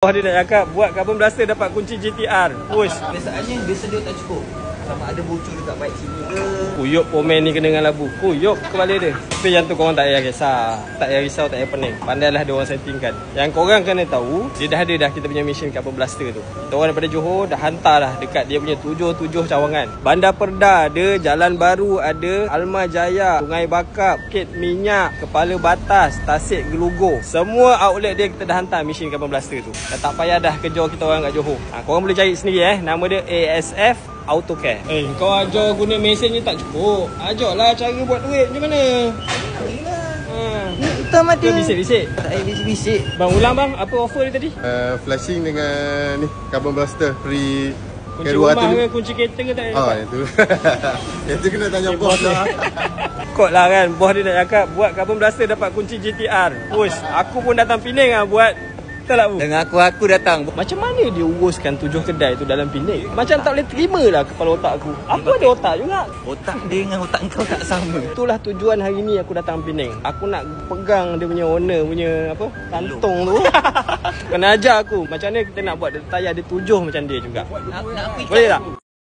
Dia nak cakap buat carbon blaster dapat kunci GTR. Push. Biasaannya dia sedia tak cukup. Sama ada bocor dekat bike sini ke. Kuyup pomen ni kena dengan labu. Kuyup kepala dia. Tapi yang tu korang tak payah kisah. Tak payah risau, tak payah pening. Pandailah dia orang settingkan. Yang korang kena tahu, dia dah ada dah kita punya mesin carbon blaster tu. Kita orang daripada Johor dah hantar dah dekat dia punya 7 cawangan. Bandar Perda ada, Jalan Baru ada, Almar Jaya, Sungai Bakap, Bukit Minyak, Kepala Batas, Tasik Gelugur. Semua outlet dia kita dah hantar mesin carbon blaster tu. Dah tak payah dah kejar kita orang kat Johor. Korang boleh cari sendiri Nama dia ASF Autocare. Kau ajar guna mesin je tak cukup. Ajarlah cara buat duit macam mana. Hitam ada. Bisik-bisik. Tak payah bisik-bisik. Bang, ulang bang. Apa offer dia tadi? Flashing dengan ni carbon blaster free. Kunci rumah ke kunci kereta ke tak ada? Yang tu. Yang tu kena tanya bos lah. Kot lah kan. Bos dia nak cakap buat carbon blaster dapat kunci GTR. Push. Aku pun datang Penang lah buat. Tak Bu? Dengan aku datang. Macam mana dia uruskan 7 kedai tu dalam Penang? Macam tak boleh terima lah kepala otak aku. Aku ada otak juga. Otak dia dengan otak kau tak sama. Itulah tujuan hari ni aku datang Penang. Aku nak pegang dia punya owner punya apa? Kantong tu. Kena ajar aku. Macam mana kita nak buat tayar dia 7 macam dia juga. Nak boleh tak?